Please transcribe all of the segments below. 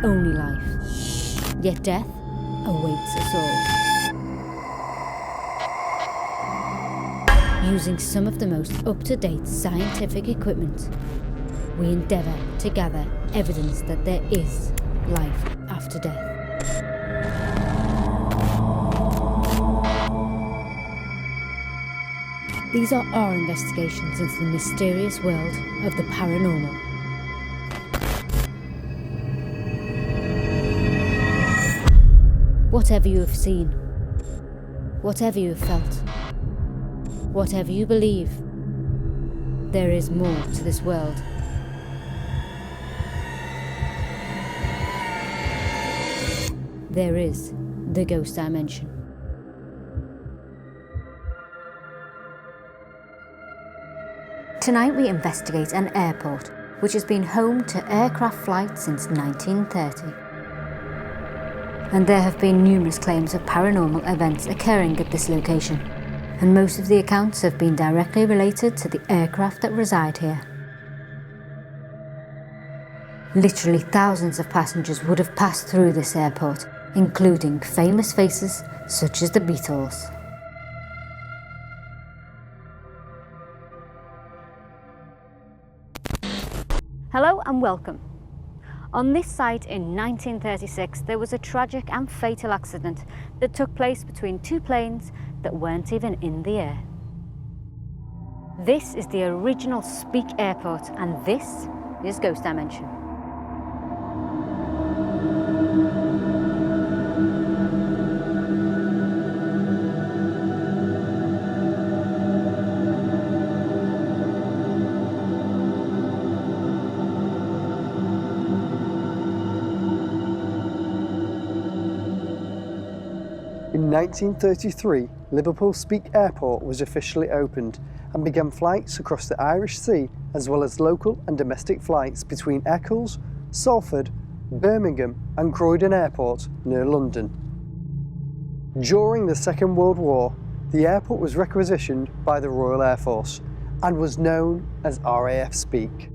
only life. Yet death awaits us all. Using some of the most up-to-date scientific equipment, we endeavour to gather evidence that there is life after death. These are our investigations into the mysterious world of the paranormal. Whatever you have seen, whatever you have felt, whatever you believe, there is more to this world. There is the ghost dimension. Tonight we investigate an airport which has been home to aircraft flights since 1930. And there have been numerous claims of paranormal events occurring at this location, and most of the accounts have been directly related to the aircraft that reside here. Literally thousands of passengers would have passed through this airport, including famous faces such as the Beatles. Hello and welcome. On this site in 1936 there was a tragic and fatal accident that took place between two planes that weren't even in the air. This is the original Speke Airport and this is Ghost Dimension. In 1933, Liverpool Speke Airport was officially opened and began flights across the Irish Sea as well as local and domestic flights between Eccles, Salford, Birmingham and Croydon Airport near London. During the Second World War, the airport was requisitioned by the Royal Air Force and was known as RAF Speke.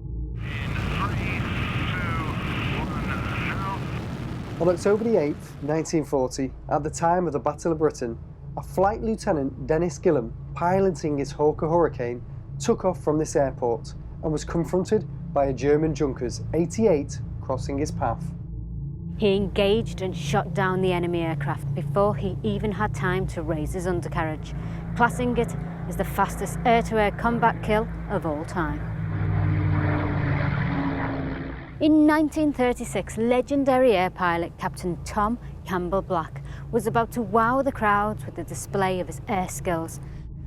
On October the 8th, 1940, at the time of the Battle of Britain, a Flight Lieutenant Dennis Gillam, piloting his Hawker Hurricane, took off from this airport and was confronted by a German Junkers 88 crossing his path. He engaged and shot down the enemy aircraft before he even had time to raise his undercarriage, classing it as the fastest air-to-air combat kill of all time. In 1936, legendary air pilot Captain Tom Campbell Black was about to wow the crowds with the display of his air skills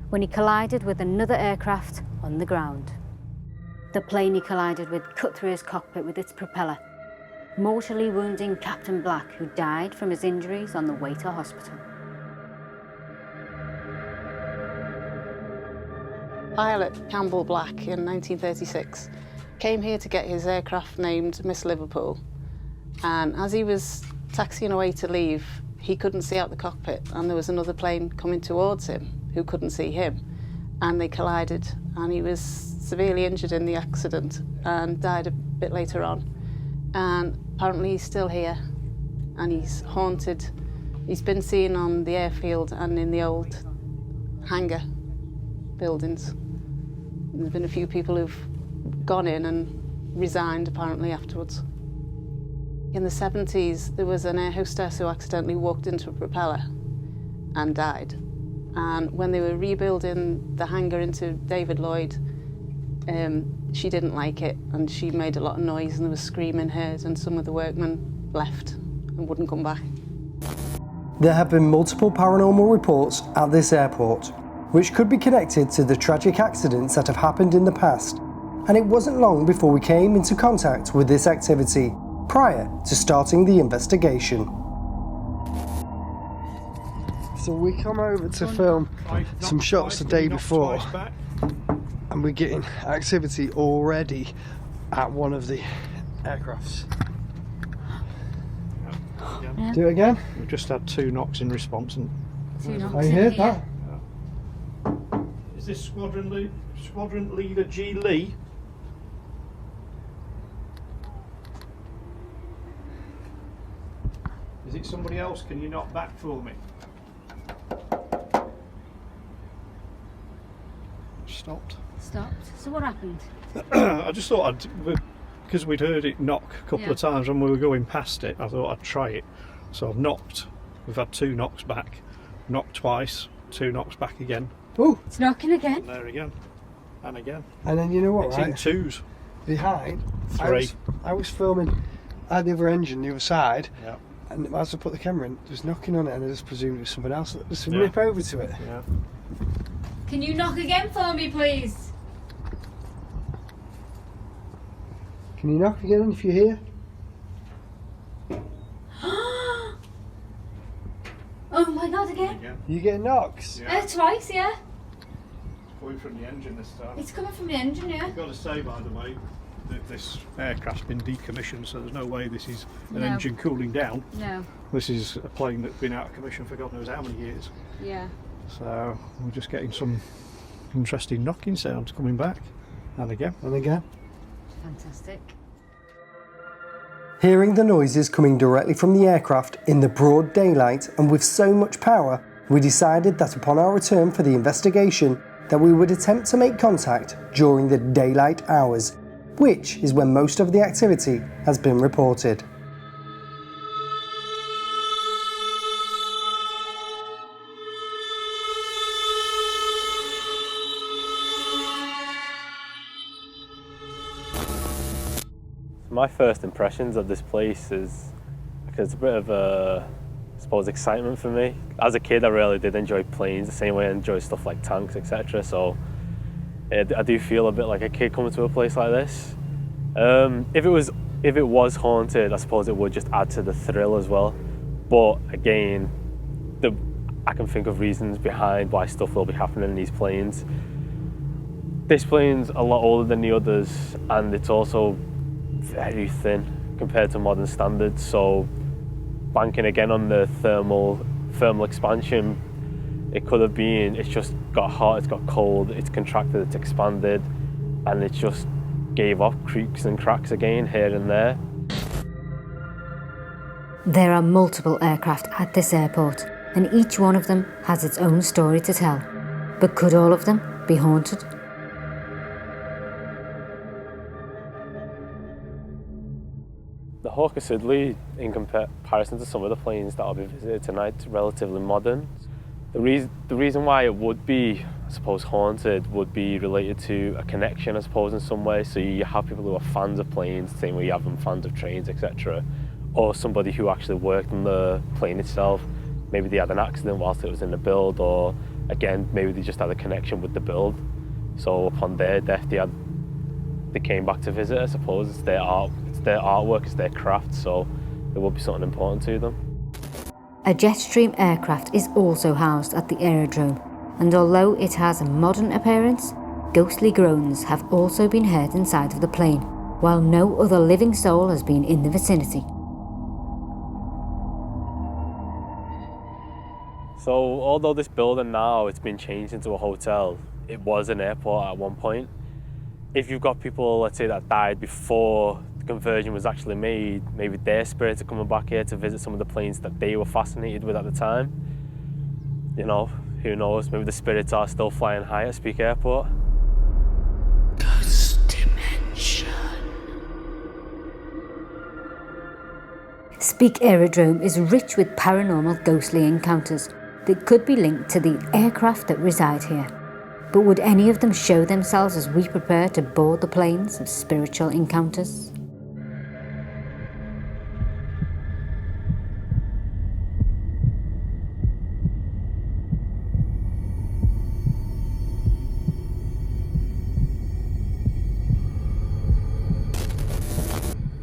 when he collided with another aircraft on the ground. The plane he collided with cut through his cockpit with its propeller, mortally wounding Captain Black, who died from his injuries on the way to hospital. Pilot Campbell Black in 1936 came here to get his aircraft named Miss Liverpool, and as he was taxiing away to leave, he couldn't see out the cockpit and there was another plane coming towards him who couldn't see him, and they collided and he was severely injured in the accident and died a bit later on. And apparently he's still here and he's haunted. He's been seen on the airfield and in the old hangar buildings. There's been a few people who've gone in and resigned apparently afterwards. In the 70s, there was an air hostess who accidentally walked into a propeller and died. And when they were rebuilding the hangar into David Lloyd, she didn't like it and she made a lot of noise and there was screaming heard and some of the workmen left and wouldn't come back. There have been multiple paranormal reports at this airport, which could be connected to the tragic accidents that have happened in the past. And it wasn't long before we came into contact with this activity prior to starting the investigation. So we come over to film some shots the day before and we're getting activity already at one of the aircrafts. Yeah. Do it again? We just had 2 knocks in response. And I heard that. Is this Squadron Leader G. Lee? it somebody else? Can you knock back for me? Stopped. Stopped. So what happened? I just thought because we'd heard it knock a couple of times when we were going past it, I thought I'd try it. So I've knocked. We've had 2 knocks back. Knocked twice, 2 knocks back again. Oh! It's knocking again. And there again. And again. And then you know what, it's right? in 2s. Behind, 3. I was filming at the other engine, the other side, Yeah. and as I put the camera in, there was knocking on it, and I just presumed it was something else. Just nip over to it. Yeah. Can you knock again for me, please? Can you knock again if you're here? Oh my god, again? You get knocks? Yeah. Twice, yeah. It's coming from the engine this time. It's coming from the engine, yeah. I've got to say, by the way, that this aircraft's been decommissioned, so there's no way this is an No. engine cooling down. No. This is a plane that's been out of commission for God knows how many years. Yeah. So we're just getting some interesting knocking sounds coming back. And again. And again. Fantastic. Hearing the noises coming directly from the aircraft in the broad daylight and with so much power, we decided that upon our return for the investigation that we would attempt to make contact during the daylight hours, which is when most of the activity has been reported. My first impressions of this place is because it's a bit of I suppose, excitement for me. As a kid, I really did enjoy planes, the same way I enjoy stuff like tanks, etc. So I do feel a bit like a kid coming to a place like this. If it was haunted, I suppose it would just add to the thrill as well. But again, I can think of reasons behind why stuff will be happening in these planes. This plane's a lot older than the others, and it's also very thin compared to modern standards. So banking again on the thermal expansion, it could have been it's just got hot, it's got cold, it's contracted, it's expanded, and it just gave off creaks and cracks again here and there. There are multiple aircraft at this airport, and each one of them has its own story to tell. But could all of them be haunted? The Hawker Siddeley, in comparison to some of the planes that will be visited tonight, is relatively modern. The reason why it would be, I suppose, haunted would be related to a connection, I suppose, in some way. So you have people who are fans of planes, the same way you have them fans of trains, etc. Or somebody who actually worked on the plane itself. Maybe they had an accident whilst it was in the build, or again, maybe they just had a connection with the build. So upon their death, they came back to visit, I suppose. It's their artwork, it's their craft, so it would be something important to them. A Jetstream aircraft is also housed at the aerodrome, and although it has a modern appearance, ghostly groans have also been heard inside of the plane, while no other living soul has been in the vicinity. So although this building now, it's been changed into a hotel, it was an airport at one point. If you've got people, let's say, that died before the conversion was actually made, maybe their spirits are coming back here to visit some of the planes that they were fascinated with at the time. You know, who knows, maybe the spirits are still flying high at Speke Airport. Ghost Dimension. Speke Aerodrome is rich with paranormal ghostly encounters that could be linked to the aircraft that reside here. But would any of them show themselves as we prepare to board the planes of spiritual encounters?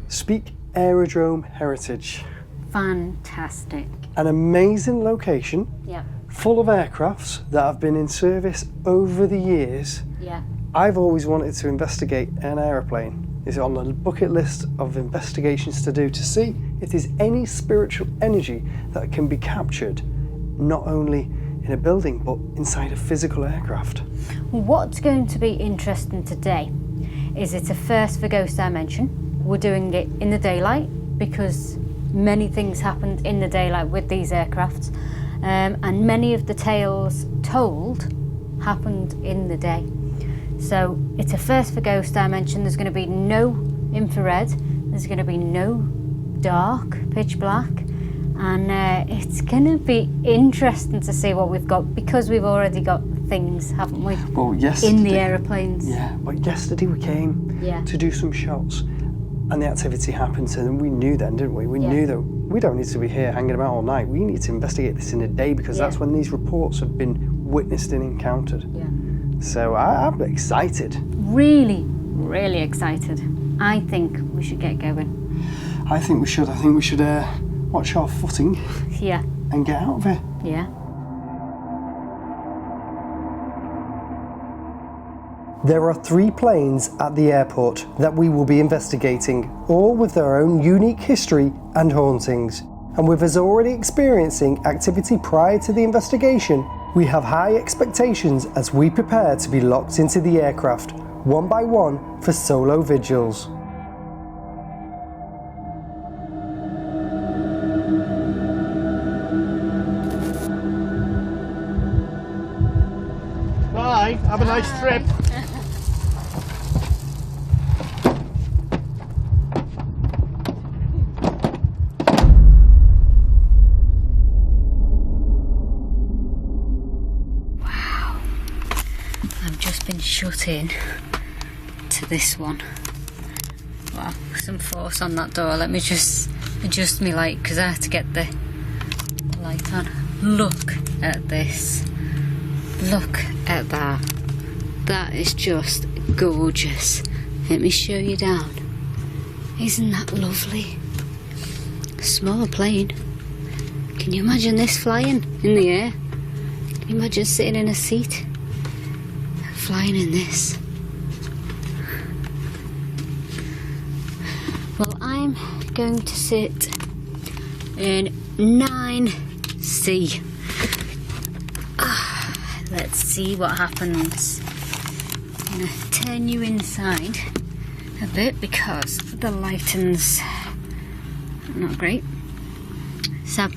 Speke Aerodrome Heritage. Fantastic. An amazing location, Yeah. full of aircrafts that have been in service over the years. Yeah. I've always wanted to investigate an aeroplane. It's on the bucket list of investigations to do to see if there's any spiritual energy that can be captured, not only in a building but inside a physical aircraft. What's going to be interesting today is it's a first for Ghost Dimension. We're doing it in the daylight because many things happened in the daylight with these aircrafts, and many of the tales told happened in the day. So it's a first for ghost dimension. There's going to be no infrared, there's going to be no dark, pitch black, and it's going to be interesting to see what we've got, because we've already got things, haven't we? Well, yesterday, in the aeroplanes. Yeah, but yesterday we came to do some shots, and the activity happened, and we knew then, didn't we? We knew that we don't need to be here hanging about all night. We need to investigate this in a day, because that's when these reports have been witnessed and encountered. Yeah. So I'm excited. Really, really excited. I think we should get going. I think we should. Watch our footing. Yeah. And get out of here. Yeah. There are 3 planes at the airport that we will be investigating, all with their own unique history and hauntings. And with us already experiencing activity prior to the investigation, we have high expectations as we prepare to be locked into the aircraft, one by one, for solo vigils. Bye, have a nice trip. Been shut in to this one. Wow, some force on that door. Let me just adjust my light, because I have to get the light on. Look at this. Look at that. That is just gorgeous. Let me show you down. Isn't that lovely? Small plane. Can you imagine this flying in the air? Can you imagine sitting in a seat? Flying in this. Well, I'm going to sit in 9C. Let's see what happens. I'm going to turn you inside a bit, because the lighting's not great. So,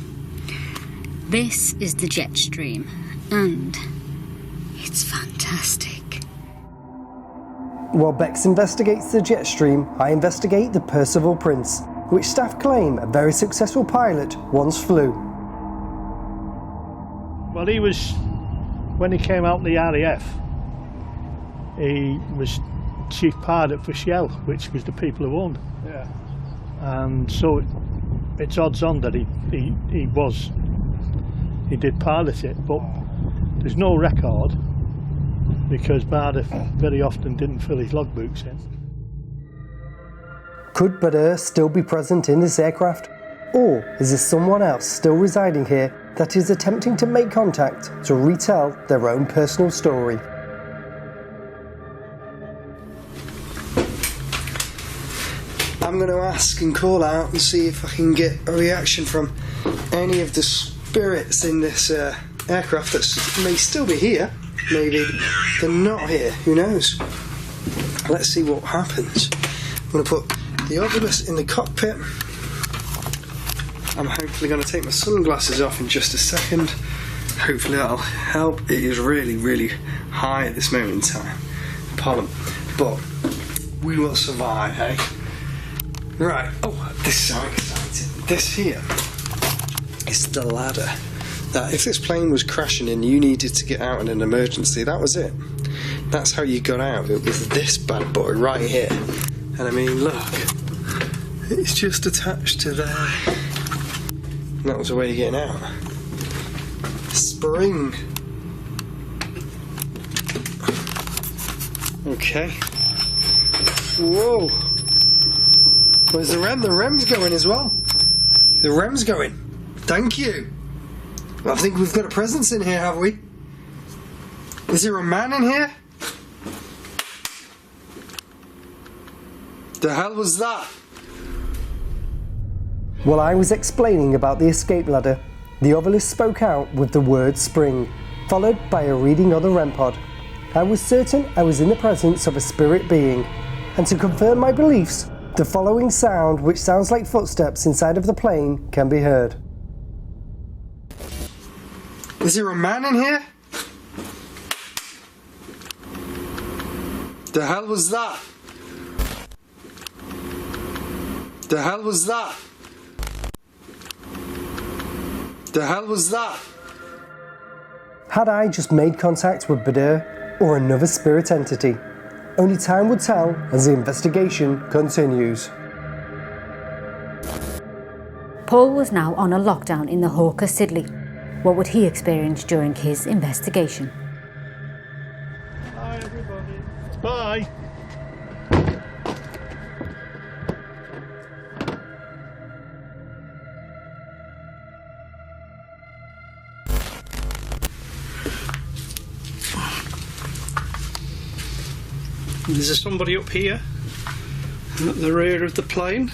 this is the jet stream, and it's fantastic. While Bex investigates the jet stream, I investigate the Percival Prince, which staff claim a very successful pilot once flew. Well, he was, when he came out in the RAF, he was chief pilot for Shell, which was the people who owned. Yeah. And so it's odds on that he did pilot it, but there's no record, because Barda very often didn't fill his logbooks in. Could Bader still be present in this aircraft? Or is there someone else still residing here that is attempting to make contact to retell their own personal story? I'm going to ask and call out and see if I can get a reaction from any of the spirits in this aircraft that may still be here. Maybe they're not here, who knows? Let's see what happens. I'm going to put the obelisk in the cockpit. I'm hopefully going to take my sunglasses off in just a second. Hopefully that'll help. It is really, really high at this moment in time, pollen, but we will survive, eh? Right, oh, this is so exciting. This here is the ladder that if this plane was crashing and you needed to get out in an emergency, that was it. That's how you got out. It was this bad boy right here. And I mean, look, it's just attached to there. And that was the way you're getting out. Spring. Okay. Whoa. Where's the rem? The rem's going as well. The rem's going. Thank you. I think we've got a presence in here, have we? Is there a man in here? The hell was that? While I was explaining about the escape ladder, the obelisk spoke out with the word spring, followed by a reading of the REM pod. I was certain I was in the presence of a spirit being, and to confirm my beliefs, The following sound, which sounds like footsteps inside of the plane, can be heard. Is there a man in here? The hell was that? The hell was that? The hell was that? Had I just made contact with Badir or another spirit entity? Only time would tell as the investigation continues. Paul was now on a lockdown in the Hawker Siddeley. What would he experience during his investigation? Bye everybody. Bye. Is there somebody up here at the rear of the plane?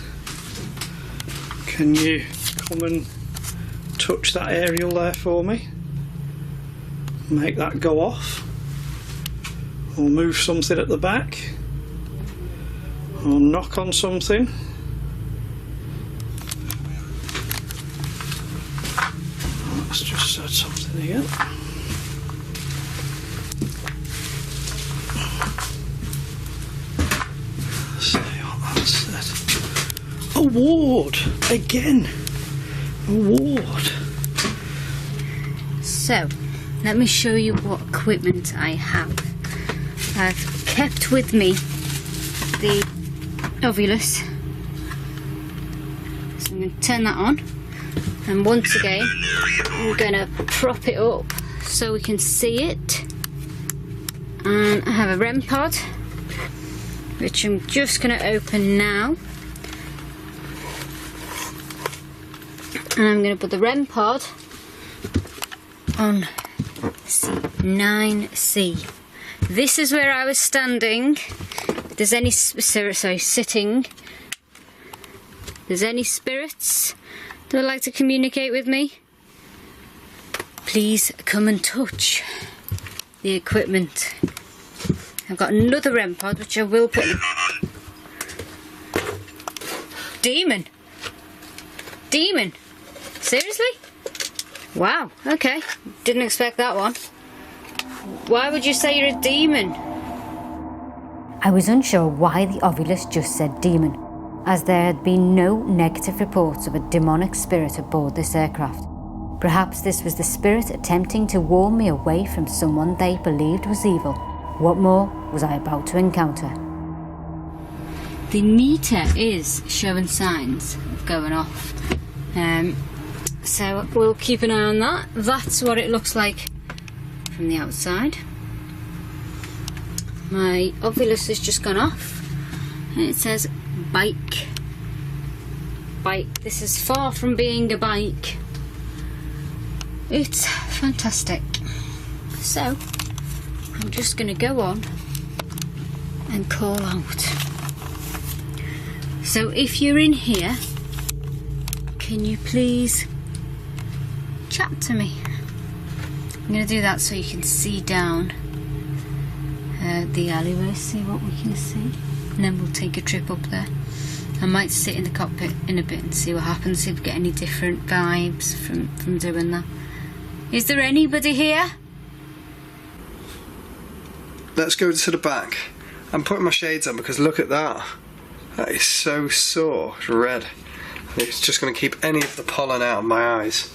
Can you come and touch that aerial there for me? Make that go off. Or move something at the back. Or knock on something. Let's just set something here. Award! Again! Award! So, let me show you what equipment I have. I've kept with me the Ovilus. So I'm going to turn that on. And once again, I'm going to prop it up so we can see it. And I have a REM pod, which I'm just going to open now. And I'm going to put the REM pod on C9C. This is where I was standing. If there's any sitting. If there's any spirits that would like to communicate with me, please come and touch the equipment. I've got another REM pod which I will put in. Demon! Demon! Seriously? Wow, okay. Didn't expect that one. Why would you say you're a demon? I was unsure why the Ovilus just said demon, as there had been no negative reports of a demonic spirit aboard this aircraft. Perhaps this was the spirit attempting to warn me away from someone they believed was evil. What more was I about to encounter? The meter is showing signs of going off. So we'll keep an eye on that. That's what it looks like from the outside. My Ovilus has just gone off and it says bike. Bike. This is far from being a bike. It's fantastic. So I'm just going to go on and call out. So if you're in here, can you please chat to me? I'm going to do that so you can see down the alleyway, see what we can see, and then we'll take a trip up there. I might sit in the cockpit in a bit and see what happens, see if we get any different vibes from doing that. Is there anybody here? Let's go to the back. I'm putting my shades on because look at that. That is so sore. It's red. It's just going to keep any of the pollen out of my eyes.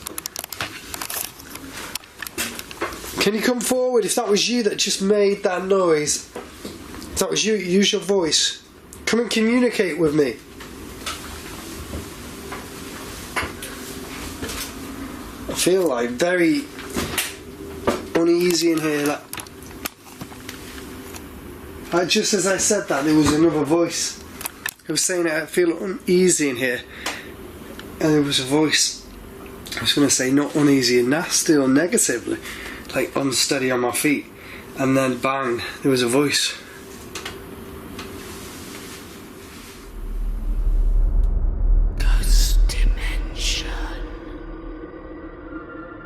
Can you come forward if that was you that just made that noise? If that was you, use your voice. Come and communicate with me. I feel like very uneasy in here. Like just as I said that, there was another voice. I was saying I feel uneasy in here. And there was a voice. I was going to say not uneasy and nasty or negatively. Like unsteady on my feet, and then bang, there was a voice. Ghost Dimension.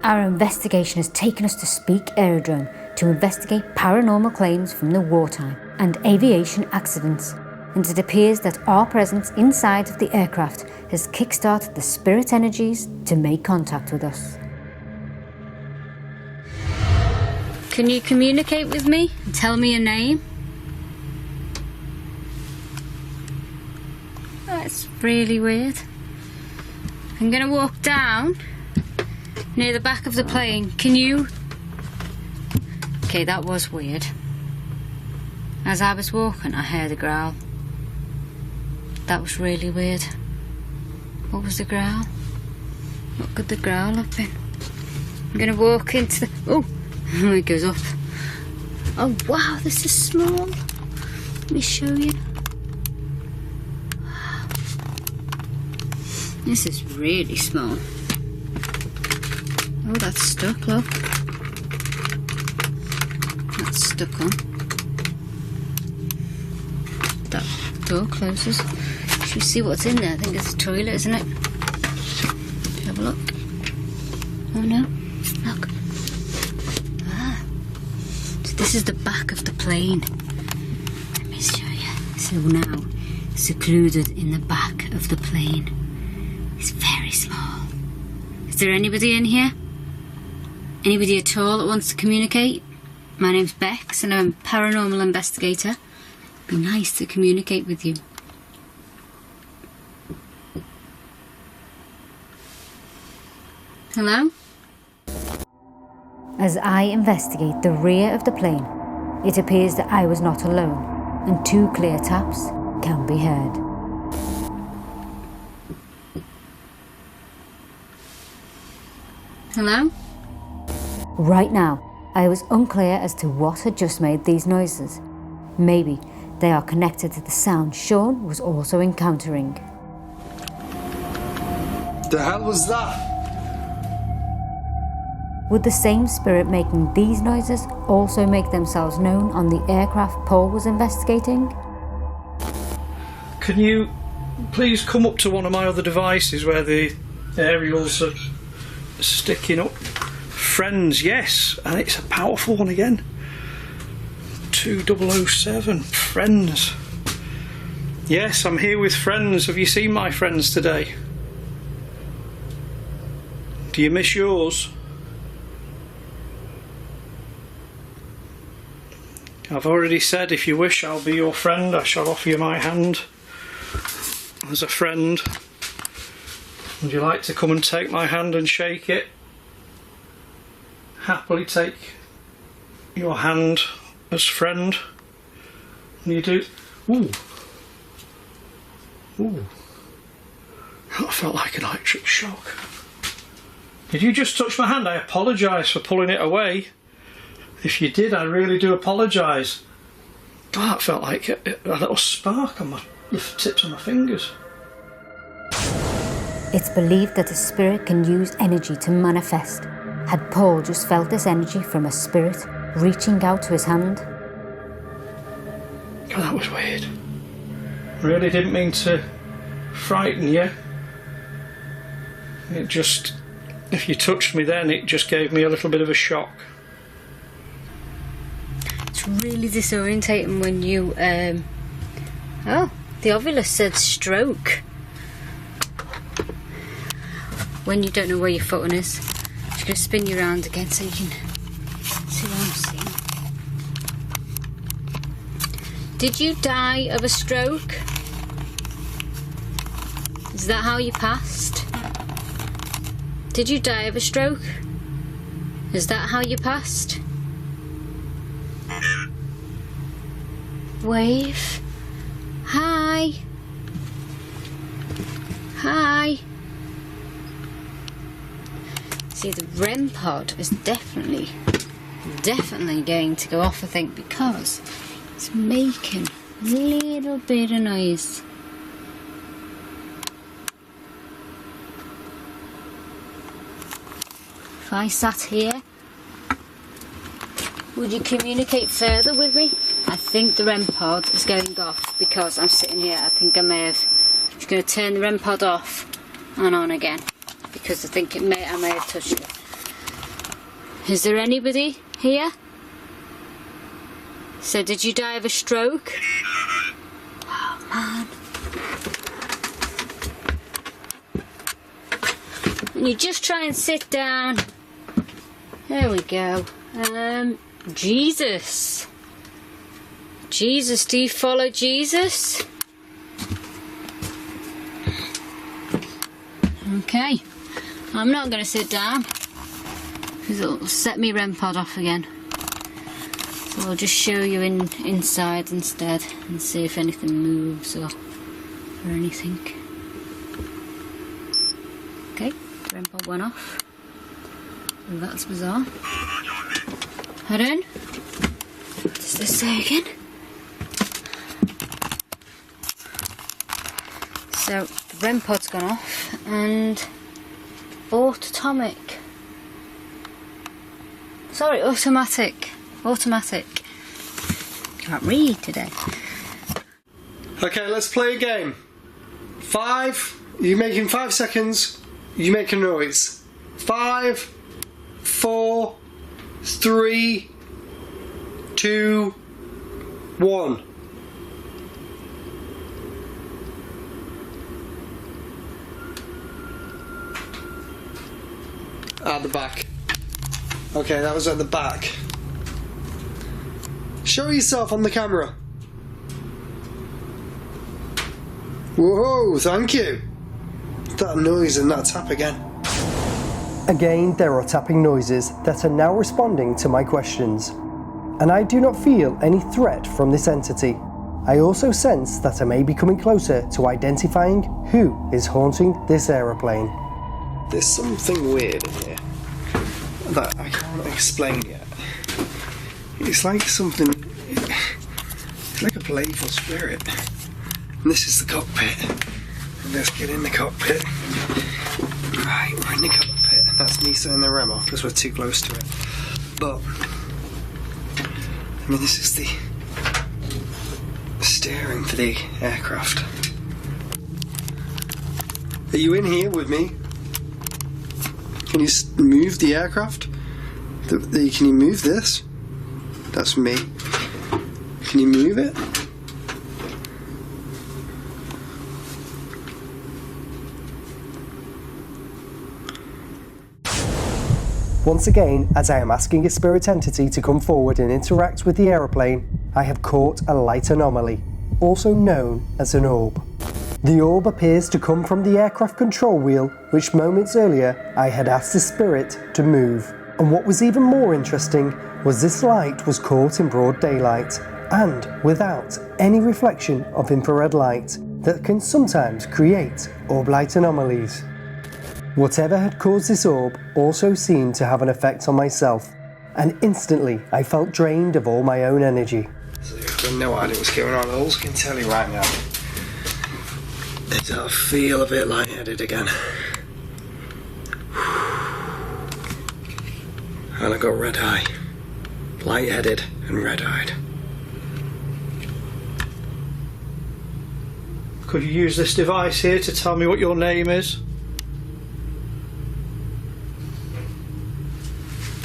Our investigation has taken us to Speke Aerodrome to investigate paranormal claims from the wartime and aviation accidents. and it appears that our presence inside of the aircraft has kick-started the spirit energies to make contact with us. Can you communicate with me and tell me your name? That's really weird. I'm going to walk down near the back of the plane. Can you... Okay, that was weird. As I was walking, I heard a growl. That was really weird. What was the growl? What could the growl have been? I'm going to walk into the... Oh, it goes up. Oh, wow, this is small. Let me show you. This is really small. Oh, that's stuck, look. That's stuck on. That door closes. Should we see what's in there? I think it's a toilet, isn't it? Have a look. Oh no, look. Ah. So this is the back of the plane. Let me show you. So now, secluded in the back of the plane. It's very small. Is there anybody in here? Anybody at all that wants to communicate? My name's Bex and I'm a paranormal investigator. It'd be nice to communicate with you. Hello? As I investigate the rear of the plane, it appears that I was not alone, and 2 clear taps can be heard. Hello? Right now, I was unclear as to what had just made these noises. Maybe they are connected to the sound Sean was also encountering. The hell was that? Would the same spirit making these noises also make themselves known on the aircraft Paul was investigating? Can you please come up to one of my other devices where the aerials are sticking up? Friends, yes, and it's a powerful one again. 2007, friends. Yes, I'm here with friends. Have you seen my friends today? Do you miss yours? I've already said if you wish I'll be your friend. I shall offer you my hand as a friend. Would you like to come and take my hand and shake it? Happily take your hand as friend. You do. Ooh. Ooh. That felt like an electric shock. Did you just touch my hand? I apologise for pulling it away. If you did, I really do apologise. Oh, that felt like a little spark on the tips of my fingers. It's believed that a spirit can use energy to manifest. Had Paul just felt this energy from a spirit reaching out to his hand? God, that was weird. Really didn't mean to frighten you. It just, if you touched me then, it just gave me a little bit of a shock. It's really disorientating when you, oh, the ovulus said stroke. When you don't know where your footing is. I'm just going to spin you around again so you can see what I'm seeing. Did you die of a stroke? Is that how you passed? Did you die of a stroke? Is that how you passed? Wave. Hi. Hi. See, the REM pod is definitely going to go off, I think, because it's making a little bit of noise. If I sat here, would you communicate further with me? I think the REM pod is going off because I'm sitting here. I think I may have... I'm just going to turn the REM pod off and on again because I think I may have touched it. Is there anybody here? So did you die of a stroke? Oh on. And you just try and sit down. There we go. Jesus. Jesus, do you follow Jesus? Okay. I'm not going to sit down because it'll set me REM pod off again. So I'll just show you inside instead and see if anything moves or anything. Okay, REM pod went off. Well, that's bizarre. Head in. What does this say again? So the REM pod's gone off and automatic. Can't read today. Okay, let's play a game. 5, you make in 5 seconds, you make a noise. 5, 4, 3, 2, 1. At the back. Okay, that was at the back. Show yourself on the camera. Whoa, thank you. That noise and that tap again. Again, there are tapping noises that are now responding to my questions. And I do not feel any threat from this entity. I also sense that I may be coming closer to identifying who is haunting this aeroplane. There's something weird in here that I can't explain yet. It's like something, it's like a playful spirit. And this is the cockpit. And let's get in the cockpit. Right, we're in the cockpit. That's me setting the rem off because we're too close to it. But, I mean, this is the steering for the aircraft. Are you in here with me? Can you move the aircraft? Can you move this? That's me. Can you move it? Once again, as I am asking a spirit entity to come forward and interact with the aeroplane, I have caught a light anomaly, also known as an orb. The orb appears to come from the aircraft control wheel, which moments earlier I had asked the spirit to move. And what was even more interesting was this light was caught in broad daylight and without any reflection of infrared light that can sometimes create orb light anomalies. Whatever had caused this orb also seemed to have an effect on myself, and instantly I felt drained of all my own energy. So I've got no idea what's going on. All I can tell you right now is that I feel a bit lightheaded again. And I got red eye. Lightheaded and red-eyed. Could you use this device here to tell me what your name is?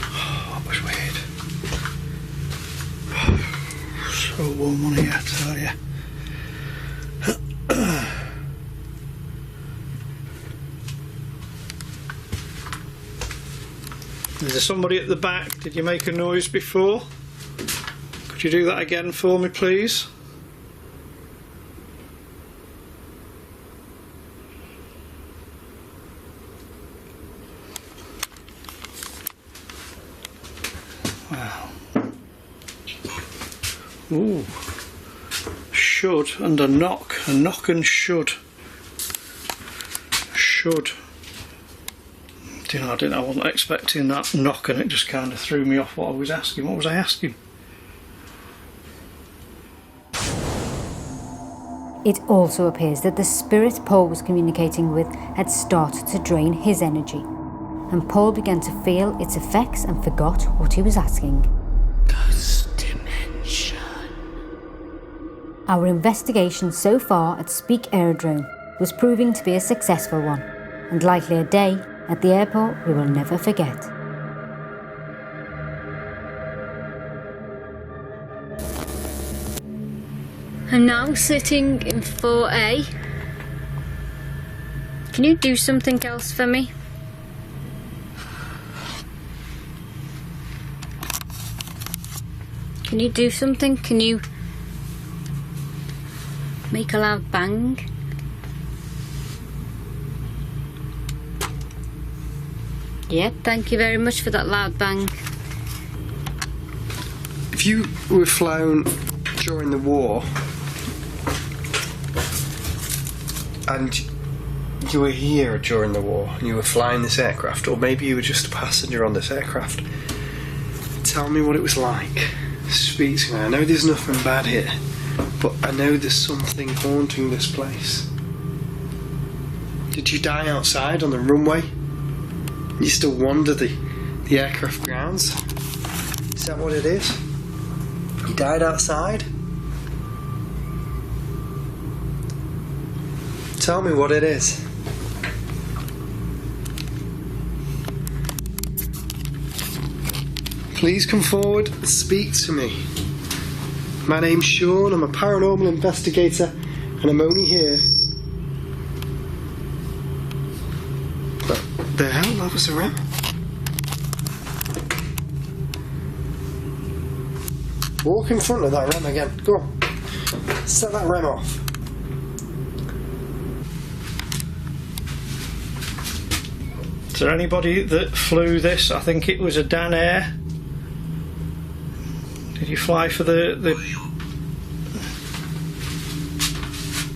Oh, that was weird. So warm on here, I tell you. Is there somebody at the back? Did you make a noise before? Could you do that again for me, please? Wow. Ooh. Should and a knock and should. Should. You know, I wasn't expecting that knock, and it just kind of threw me off what I was asking. What was I asking? It also appears that the spirit Paul was communicating with had started to drain his energy, and Paul began to feel its effects and forgot what he was asking. Ghost dimension. Our investigation so far at Speke Aerodrome was proving to be a successful one, and likely a day at the airport we will never forget. I'm now sitting in 4A. Can you do something else for me? Can you do something? Can you make a loud bang? Yep, thank you very much for that loud bang. If you were flown during the war and you were here during the war and you were flying this aircraft, or maybe you were just a passenger on this aircraft, tell me what it was like. Speak to me. I know there's nothing bad here, but I know there's something haunting this place. Did you die outside on the runway? You still wander the aircraft grounds? Is that what it is? You died outside? Tell me what it is. Please come forward and speak to me. My name's Sean, I'm a paranormal investigator, and I'm only here. What the hell? That was a rem? Walk in front of that rem again. Go on. Set that rem off. Is there anybody that flew this? I think it was a Dan Air. Did you fly for the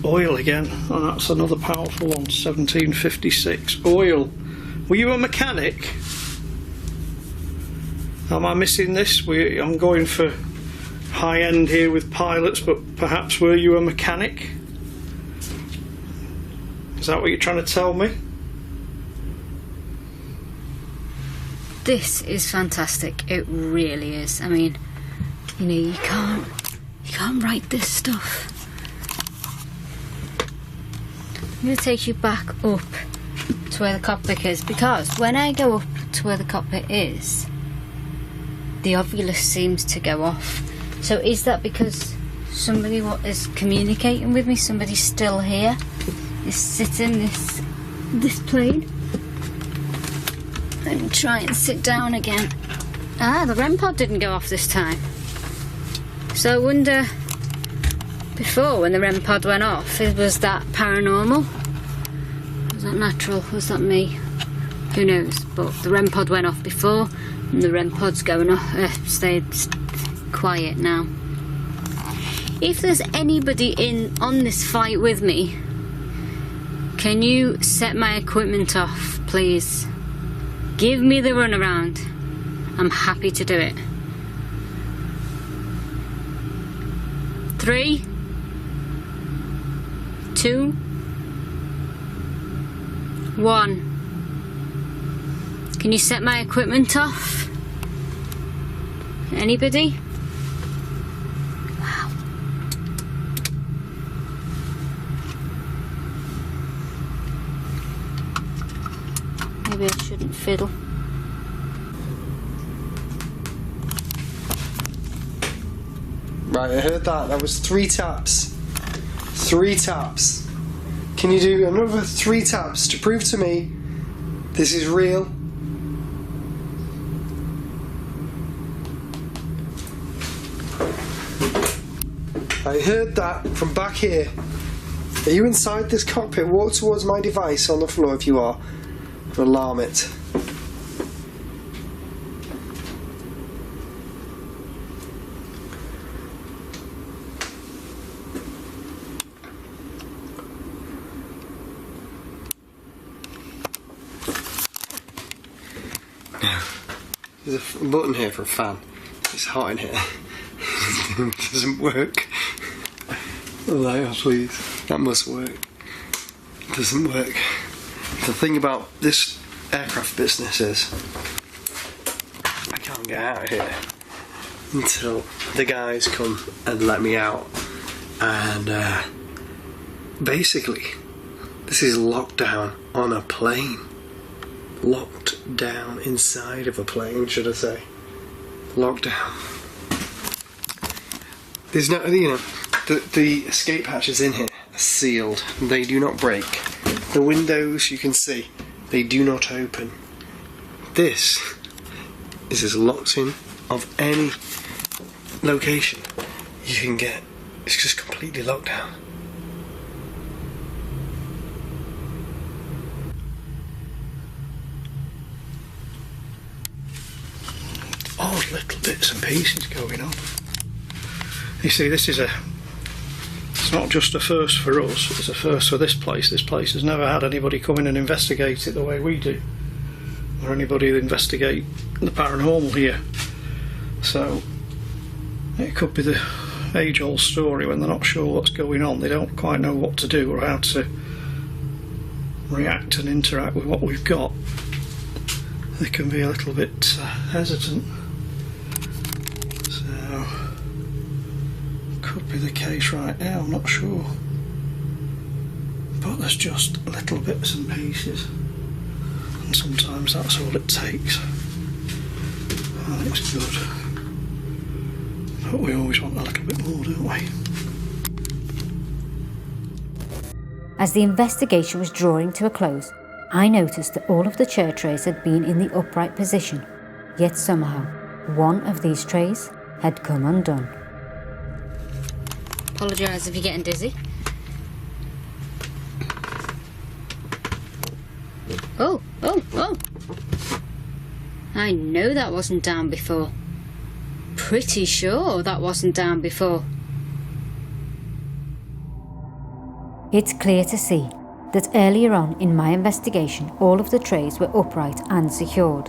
oil again? Oh, that's another powerful one. 1756 oil. Were you a mechanic? Am I missing this? I'm going for high end here with pilots, but perhaps were you a mechanic? Is that what you're trying to tell me? This is fantastic. It really is. I mean, you know, you can't write this stuff. I'm going to take you back up to where the cockpit is, because when I go up to where the cockpit is, the Ovilus seems to go off. So is that because somebody is communicating with me? Somebody's still here? Is sitting this plane? Let me try and sit down again. Ah, the REM pod didn't go off this time. So I wonder, before when the REM pod went off, was that paranormal? Was that natural? Was that me? Who knows? But the REM pod went off before, and the REM pod's going off, stayed quiet now. If there's anybody on this flight with me, can you set my equipment off, please? Give me the runaround. I'm happy to do it. 3, 2, 1. Can you set my equipment off? Anybody? Wow. Maybe I shouldn't fiddle. Right, I heard that. That was 3 taps. 3 taps. Can you do another 3 taps to prove to me this is real? I heard that from back here. Are you inside this cockpit? Walk towards my device on the floor if you are. And alarm it. There's a button here for a fan. It's hot in here. It doesn't work. Oh, please. That must work. It doesn't work. The thing about this aircraft business is I can't get out of here until the guys come and let me out. And basically, this is locked down on a plane. Locked down inside of a plane, should I say. Locked down. There's no, you know, The escape hatches in here are sealed. They do not break. The windows, you can see, they do not open. This is as locked in of any location you can get. It's just completely locked down. Odd little bits and pieces going on. You see, it's not just a first for us, it's a first for this place. This place has never had anybody come in and investigate it the way we do, or anybody who investigate the paranormal here. So it could be the age-old story when they're not sure what's going on. They don't quite know what to do or how to react and interact with what we've got. They can be a little bit hesitant. So could be the case right now, I'm not sure. But there's just little bits and pieces, and sometimes that's all it takes. And it's good. But we always want a little bit more, don't we? As the investigation was drawing to a close, I noticed that all of the chair trays had been in the upright position, yet somehow one of these trays had come undone. Apologise if you're getting dizzy. Oh! I know that wasn't down before. Pretty sure that wasn't down before. It's clear to see that earlier on in my investigation all of the trays were upright and secured.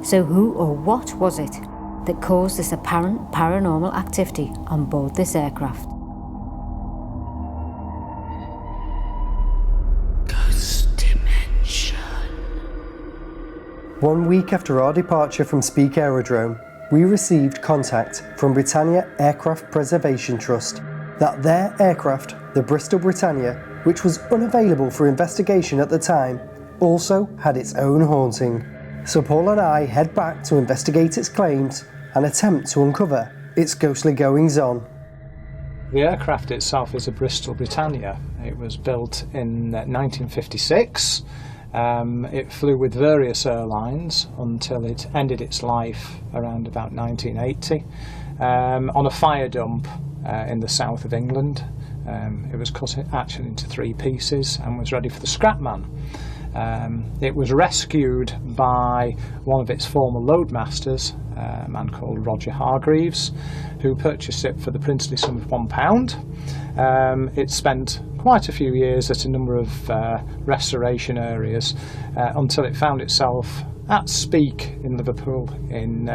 So who or what was it that caused this apparent paranormal activity on board this aircraft? Ghost Dimension. 1 week after our departure from Speke Aerodrome, we received contact from Britannia Aircraft Preservation Trust that their aircraft, the Bristol Britannia, which was unavailable for investigation at the time, also had its own haunting. So Paul and I head back to investigate its claims and attempt to uncover its ghostly goings-on. The aircraft itself is a Bristol Britannia. It was built in 1956. It flew with various airlines until it ended its life around about 1980 on a fire dump in the south of England. It was cut actually into 3 pieces and was ready for the scrap man. It was rescued by one of its former loadmasters, a man called Roger Hargreaves, who purchased it for the princely sum of £1. It spent quite a few years at a number of restoration areas until it found itself at Speke in Liverpool in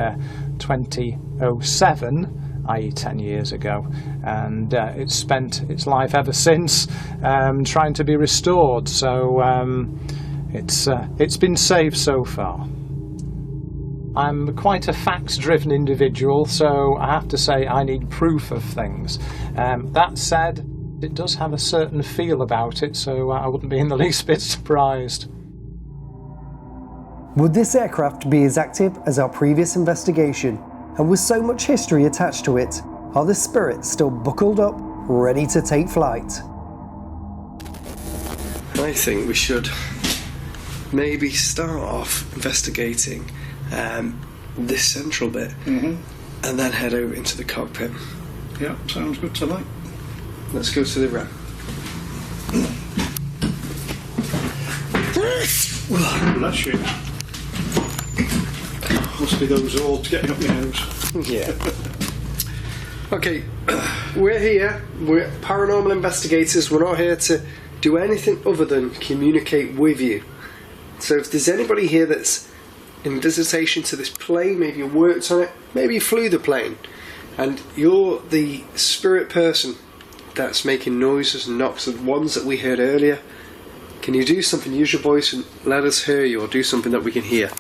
2007, i.e. 10 years ago, and it's spent its life ever since trying to be restored, so it's been saved so far. I'm quite a facts-driven individual, so I have to say I need proof of things. That said, it does have a certain feel about it, so I wouldn't be in the least bit surprised. Would this aircraft be as active as our previous investigation? And with so much history attached to it, are the spirits still buckled up, ready to take flight? I think we should maybe start off investigating this central bit, and then head over into the cockpit. Yeah, sounds good to me. Let's go to the ramp. Bless you. Must be those orbs getting up your nose. Yeah. Okay, we're here. We're paranormal investigators. We're not here to do anything other than communicate with you. So if there's anybody here that's in visitation to this plane, maybe you worked on it, maybe you flew the plane, and you're the spirit person that's making noises and knocks, the ones that we heard earlier, can you do something, use your voice and let us hear you, or do something that we can hear?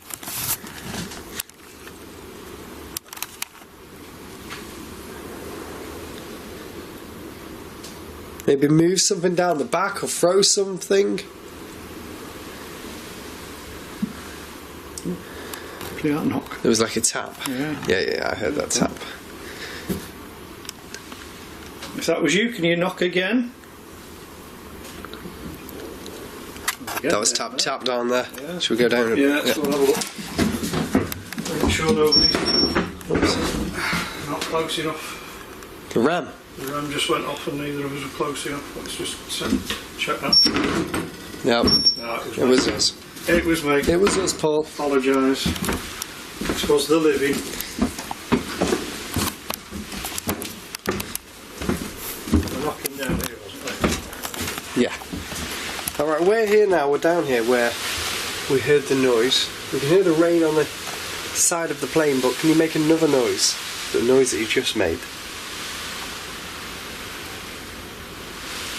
Maybe move something down the back or throw something. Did that knock? There was like a tap. Yeah. Yeah, I heard that tap. If that was you, can you knock again? That was tap down there. Yeah. Should we go down? Yeah, let's go and have a look. Make sure nobody's not close enough. The ram? The ram just went off and neither of us were close enough. Let's just check that. Yeah. No, it was us. It was me. It was us, Paul. Apologise. This was the living. We're knocking down here, wasn't we? Yeah. Alright, we're here now. We're down here where we heard the noise. We can hear the rain on the side of the plane, but can you make another noise? The noise that you just made.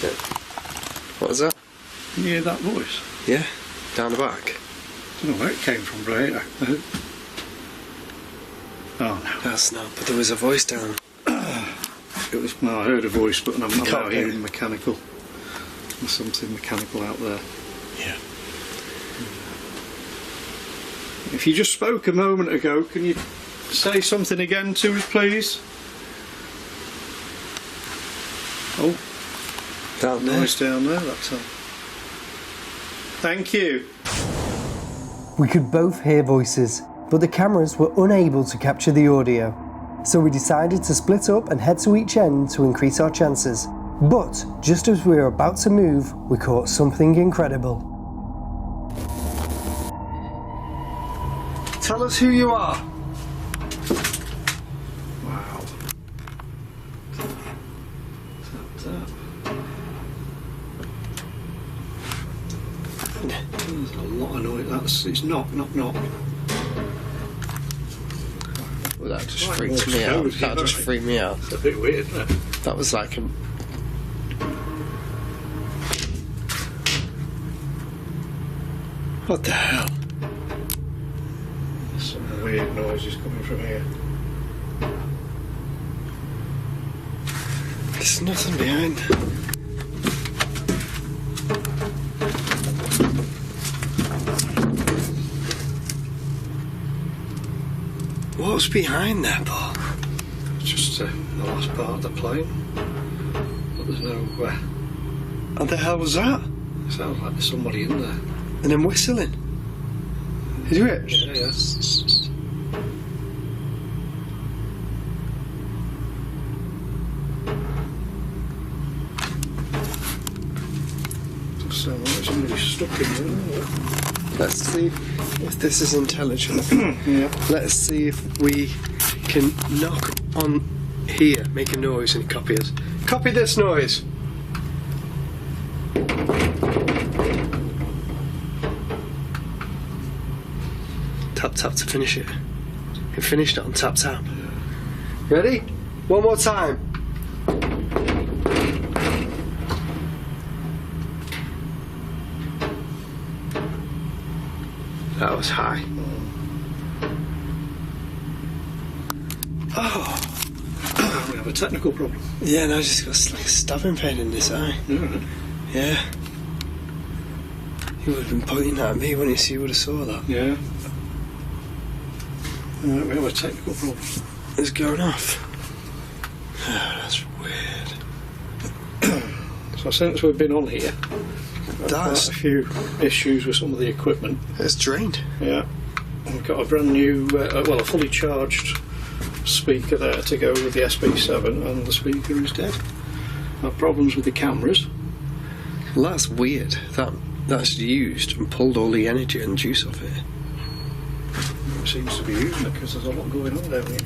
Yeah. What was that? Can you hear that voice? Yeah, down the back. I don't know where it came from, right? Oh no. That's not, but there was a voice down. It was, no, I heard a voice, but I'm Can't out hear. hearing mechanical. There's something mechanical out there. Yeah. If you just spoke a moment ago, can you say something again to us, please? Oh, Down there. noise down there, that's all. Thank you. We could both hear voices, but the cameras were unable to capture the audio. So we decided to split up and head to each end to increase our chances. But just as we were about to move, we caught something incredible. Tell us who you are. Wow. Tap, tap. There's a lot of noise. It's knock. Well, that just Right, freaked me out. That just freaked me out. It's a bit weird, isn't it? That was like a... What the hell? Some weird noises coming from here. There's nothing behind. What's behind there, Paul? It's just the last part of the plane. But there's no... What the hell was that? It sounds like there's somebody in there. And then whistling. Did you hear it? Yeah. Does sound like somebody's stuck in there. Let's see if this is intelligent. Yeah. Let's see if we can knock on here, make a noise and copy it. Copy this noise. Tap tap to finish it. You finished it on tap tap. Ready? One more time. That was high. Oh. We have a technical problem. Yeah, and I just got like a stabbing pain in this eye. Yeah. Yeah. He would have been pointing at me when he would have saw that. Yeah. We have a technical problem. It's going off. Oh, that's weird. So since we've been on here, That's... quite a few issues with some of the equipment. It's drained. Yeah. We've got a brand new, well, a fully charged speaker there to go with the SB7, and the speaker is dead. Have problems with the cameras. Well, that's weird. That's used and pulled all the energy and juice off it. It seems to be using it because there's a lot going on down here.